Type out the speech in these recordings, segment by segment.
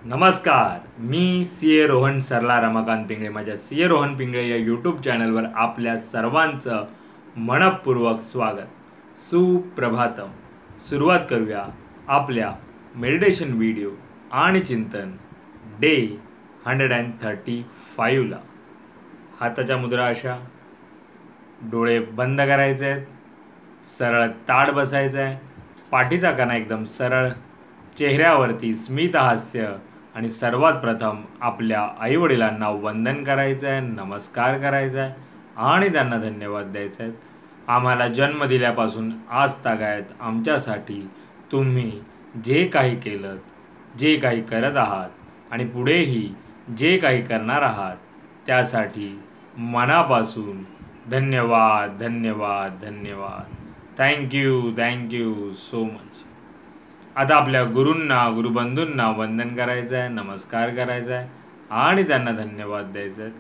नमस्कार. मी सी ए रोहन सरला रमाकांत पिंगळे माझ्या सी ए रोहन पिंगळे या यूट्यूब चॅनलवर आपल्या सर्वांचं मनपूर्वक स्वागत. सुप्रभातम. सुरुवात करूया आपल्या मेडिटेशन व्हिडिओ आणि चिंतन डे 135ला. हाताच्या मुद्रा अशा, डोळे बंद करायचे आहेत, सरळ ताठ बसायचं आहे, पाठीचा कणा एकदम सरळ, चेहऱ्यावरती स्मित हास्य आणि सर्वात प्रथम आपल्या आईवडिलांना वंदन करायचं आहे, नमस्कार करायचा आहे आणि त्यांना धन्यवाद द्यायचे आहेत. आम्हाला जन्म दिल्यापासून आज तागायत आमच्यासाठी तुम्ही जे काही केलं, जे काही करत आहात आणि पुढेही जे काही करणार आहात त्यासाठी मनापासून धन्यवाद धन्यवाद धन्यवाद. Thank you so much. आता आपल्या गुरूंना गुरुबंधूंना वंदन करायचं आहे, नमस्कार करायचा आहे आणि त्यांना धन्यवाद द्यायचे आहेत.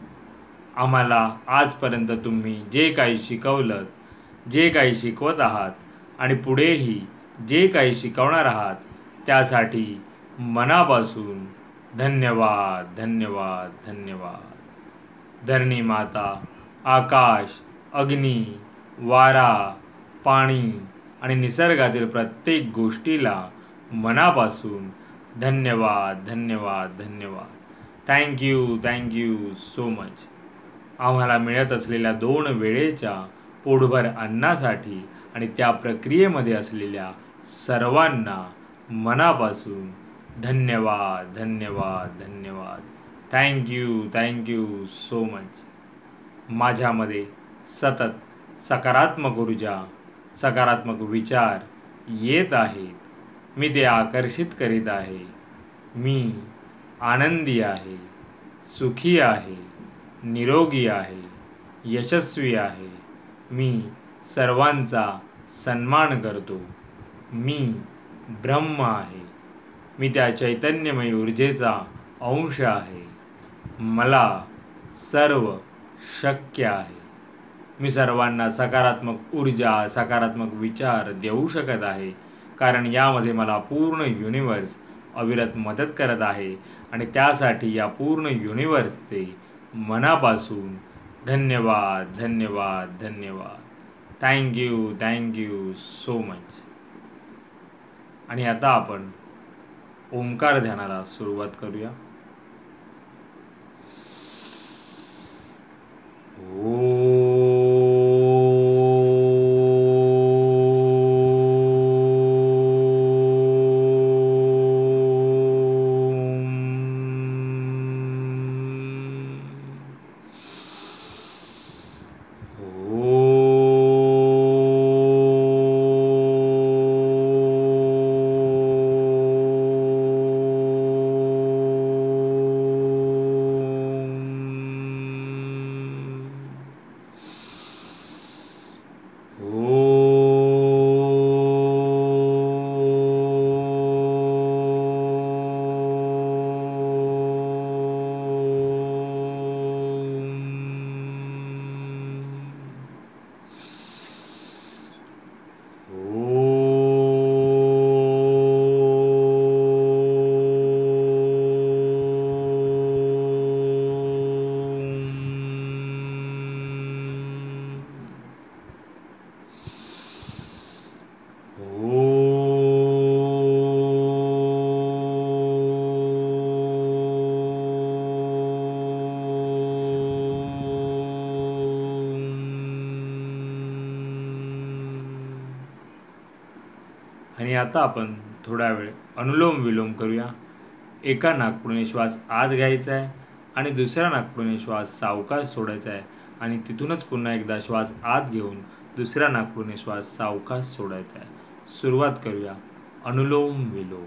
आम्हाला आजपर्यंत तुम्ही जे काही शिकवलं, जे काही शिकवत आहात आणि पुढेही जे काही शिकवणार आहात त्यासाठी मनापासून धन्यवाद धन्यवाद धन्यवाद. धरणी माता, आकाश, अग्नी, वारा, पाणी आणि निसर्गातील प्रत्येक गोष्टीला मनापासून धन्यवाद धन्यवाद धन्यवाद. Thank you so much. आम्हाला मिळत असलेल्या 2 वेळेच्या पोटभर अन्नासाठी आणि त्या प्रक्रियेमध्ये असलेल्या सर्वांना मनापासून धन्यवाद धन्यवाद धन्यवाद. Thank you so much. माझ्यामध्ये सतत सकारात्मक ऊर्जा, सकारात्मक विचार येत आहेत. मी ते आकर्षित करीत आहे. मी आनंदी आहे, सुखी आहे, निरोगी आहे, यशस्वी आहे. मी सर्वांचा सन्मान करतो. मी ब्रह्म आहे. मी त्या चैतन्यमय ऊर्जेचा अंश आहे. मला सर्व शक्य आहे. मी सर्वांना सकारात्मक ऊर्जा, सकारात्मक विचार देऊ शकत आहे, कारण यामध्ये मला पूर्ण युनिवर्स अविरत मदत करत आहे आणि त्यासाठी या पूर्ण युनिवर्सचे मनापासून धन्यवाद धन्यवाद धन्यवाद. Thank you so much. आणि आता आपण ओंकार ध्यानाला सुरुवात करूया. आणि आता आपण थोडा वेळ अनुलोम विलोम करूया. एका नाकपुडीने श्वास आत घ्यायचा आहे आणि दुसऱ्या नाकपुडीने श्वास सावकाश सोडायचा आहे आणि तिथूनच पुन्हा एकदा श्वास आत घेऊन दुसऱ्या नाकपुडीने श्वास सावकाश सोडायचा आहे. सुरुवात करूया अनुलोम विलोम.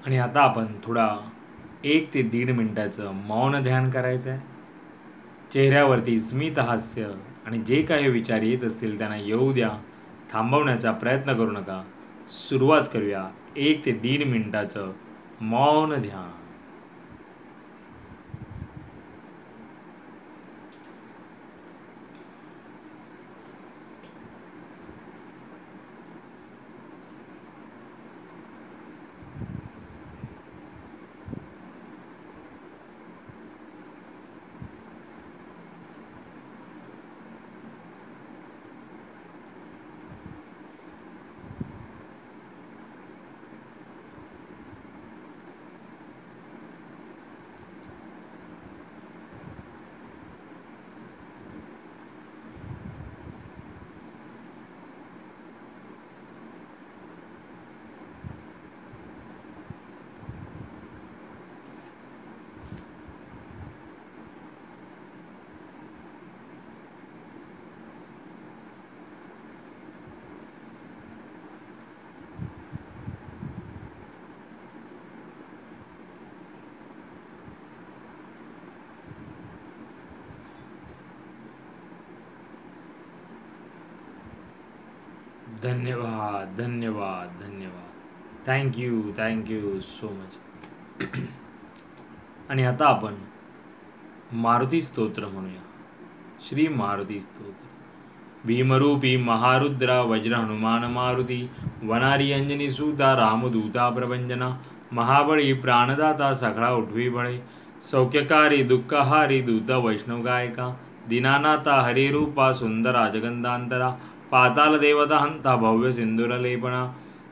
आणि आता आपण थोडा 1 ते 1.5 मिनिटाचं मौन ध्यान करायचं आहे. चेहऱ्यावरती स्मित हास्य आणि जे काही विचार येत असतील त्यांना येऊ द्या. थांबवण्याचा प्रयत्न करू नका. सुरुवात करूया 1 ते 1.5 मिनिटाचं मौन ध्यान. धन्यवाद, धन्यवाद, धन्यवाद. Thank you so much. आणि आता आपण मारुती स्तोत्र म्हणूया. श्री मारुती स्तोत्र. भीमरूपी महारुद्रा वज्र हनुमान मारुती वनारी अंजनी सुता रामदूता प्रभंजना महाबळी प्राणदाता सगळा उठवी बळे सौख्यकारी दुःखहारी दूत वैष्णव गायका दीनानाथा हरिरूपा सुंदरा जगंधांतरा पाताल देवता हंता भव्य सिंधुर लेपना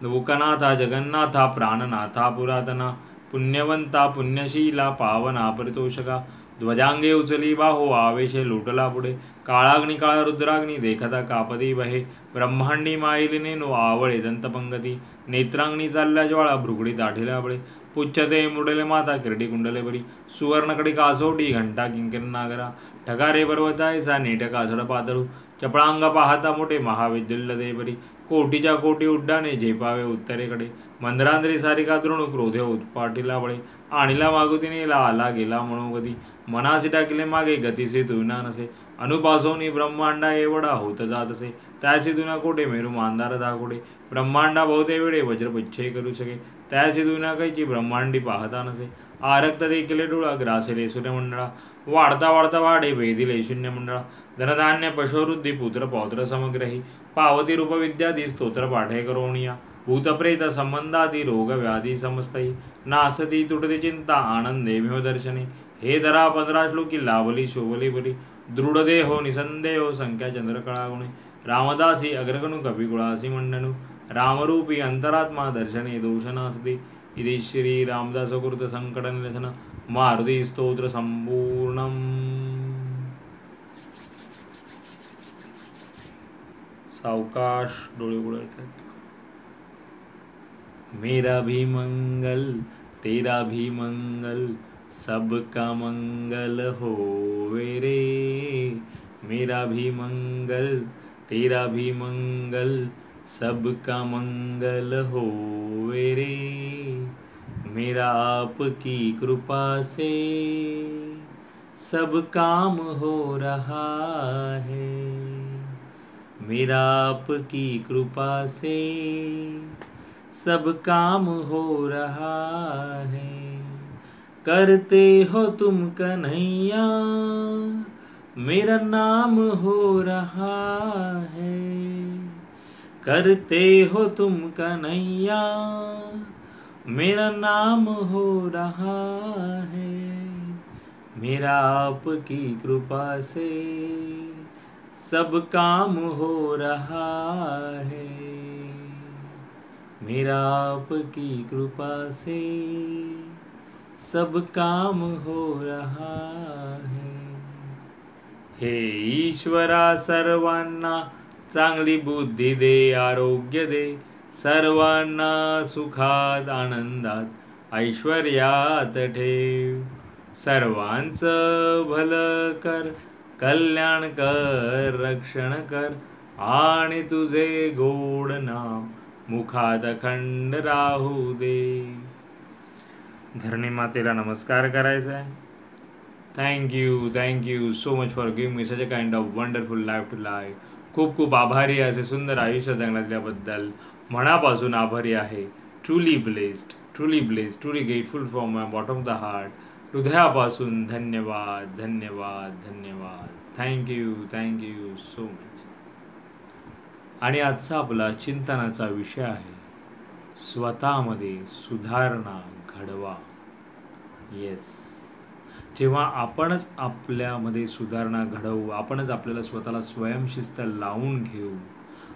लोकनाथा जगन्नाथा प्राणनाथा पुरातना पुण्यवंता पुण्यशीला पावना परितोषका ध्वजांगे उचली बाहो आवेशे लोटला पुढे काळाग्नी काळ रुद्राग्नी देखता कापदी बहे ब्रह्मांडी माईलिने नो आवळे दंतपंगती नेत्रांगणी चालल्या ज्वाळा भृगडी दाढीला बळे पुच्छते मुडले माता किरडी कुंडले बरी सुवर्णकडी कासोटी घंटा किंकिर नागरा ठगारे पर्वतायसा नेट कासड पातळू चपळांग पाहता मोठे महाविद्युल्ल देवरी कोटीच्या कोटी उड्डाणे झेपावे उत्तरेकडे मंदरांतरी सारिका तृणू क्रोधे उत्पाटीला बळे आणीला मागुतीने आला गेला मनोगती मनासी टाकले मागे गतीसे तुना नसे अनुपासोनी ब्रह्मांडा एवढा होत जात असे त्यासी तुना कोठे मेरू मांदार दाखोडे ब्रह्मांडा बहुते वेळे वज्रपुच्छे करू शके त्यासी तुना कैची ब्रह्मांडी पाहता नसे आरक्त देखील डोळा ग्रासेले सूर्यमंडळा वाढता वाढता वाढे भेदिले शून्य मंडळा धनधान्य पशुवृद्धी पुत्र पौत्र समग्रही पावती रूप विद्यादी स्तोत्र पाठे करोणिया भूतप्रेत संबंधादी रोग व्याधी समस्तही नासती तुटती चिंता आनंदे दर्शने हे धरा 15 श्लोकी लावली शोभली बरी दृढ देहो निसंदेहो संख्या चंद्रकळा गुणे रामदासी अग्रगणु कविकुळासी मंडनु रामरूपी अंतरात्मा दर्शने दोषनासते इति श्री रामदासकृत संकट निरसन मारुती स्तोत्र संपूर्णम. सावकाश डोळे उघडायचे. मेरा भी मंगल तेरा भी मंगल सबका मंगल होवे रे. मेरा भी मंगल तेरा भी मंगल सबका मंगल होवे रे. मेरा आपकी कृपा से सब काम हो रहा है. मेरा आपकी कृपा से सब काम हो रहा है. करते हो तुम कन्हैया मेरा नाम हो रहा है. करते हो तुम कन्हैया मेरा नाम हो रहा है. मेरा आपकी कृपा से सब काम हो रहा है. मेरा आपकी कृपा से सब काम हो रहा है. हे ईश्वरा सर्वांना चांगली बुद्धी दे आरोग्य दे सर्वांना सुखात आनंदात ऐश्वर्यात ठेव. सर्वांचं भलं कर कल्याण कर रक्षण कर आणि तुझे गोड नाम मुखात अखंड राहू दे. धरणी मातेला नमस्कार करायचा आहे. Thank you so much for giving me such a kind of wonderful life to life. खूप खूप आभारी आहे असे सुंदर आयुष्य जगण्यात दिल्याबद्दल. मनापासून आभारी आहे. Truly blessed, truly grateful from my bottom of the heart. हृदयापासून धन्यवाद धन्यवाद धन्यवाद. Thank you so much. आणि आजचा आपला चिंतनाचा विषय आहे स्वतःमध्ये सुधारणा घडवा. येस, जेव्हा आपणच आपल्यामध्ये सुधारणा घडवू, आपणच आपल्याला स्वतःला स्वयंशिस्त लावून घेऊ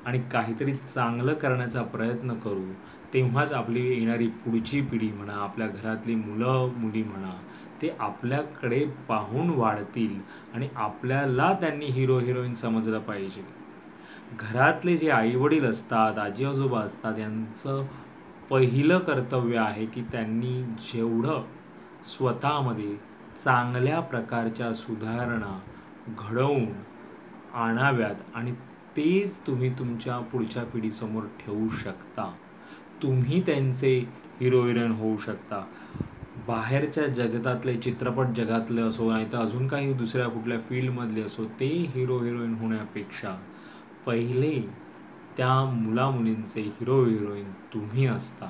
आणि काहीतरी चांगलं करण्याचा प्रयत्न करू, तेव्हाच आपली येणारी पुढची पिढी म्हणा, आपल्या घरातली मुलं मुली म्हणा, ते आपल्याकडे पाहून वाढतील आणि आपल्याला त्यांनी हिरो हिरोईन समजलं पाहिजे. घरातले जे आईवडील असतात, आजी आजोबा असतात, यांचं पहिलं कर्तव्य आहे की त्यांनी जेवढं स्वतःमध्ये चांगल्या प्रकारच्या सुधारणा घडवून आणाव्यात आणि तेच तुम्ही तुमच्या पुढच्या पिढीसमोर ठेवू शकता. तुम्ही त्यांचे हिरो हिरोईन होऊ शकता. बाहेरच्या जगतातले, चित्रपट जगातले असो, नाही तर अजून काही दुसऱ्या कुठल्या फील्डमधले असो, ते हिरो हिरोईन होण्यापेक्षा पहिले त्या मुलामुलींचे हिरो हिरोईन तुम्ही असता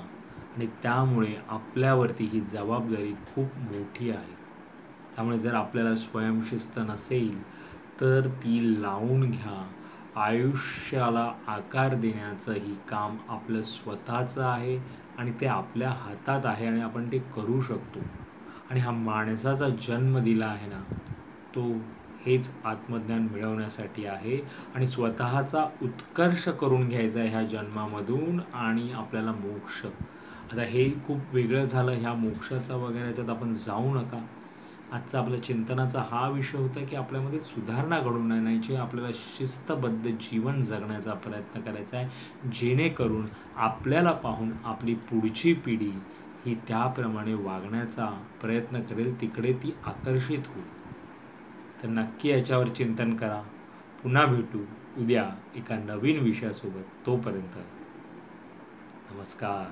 आणि त्यामुळे आपल्यावरती ही जबाबदारी खूप मोठी आहे. त्यामुळे जर आपल्याला स्वयंशिस्त नसेल तर ती लावून घ्या. आयुष्याला आकार देण्याचंही काम आपलं स्वतःचं आहे आणि ते आपल्या हातात आहे आणि आपण ते करू शकतो. आणि हा माणसाचा जन्म दिला आहे ना, तो हेच आत्मज्ञान मिळवण्यासाठी आहे आणि स्वतःचा उत्कर्ष करून घ्यायचा आहे ह्या जन्मामधून आणि आपल्याला मोक्ष. आता हे खूप वेगळं झालं, ह्या मोक्षाचा वगैरे याच्यात आपण जाऊ नका. आजचा आपल्या चिंतनाचा हा विषय होता की आपल्यामध्ये सुधारणा घडवून आणायची, आपल्याला शिस्तबद्ध जीवन जगण्याचा प्रयत्न करायचा आहे, जेणेकरून आपल्याला पाहून आपली पुढची पिढी ही त्याप्रमाणे वागण्याचा प्रयत्न करेल, तिकडे ती आकर्षित होईल. तर नक्की याच्यावर चिंतन करा. पुन्हा भेटू उद्या एका नवीन विषयासोबत. तोपर्यंत नमस्कार.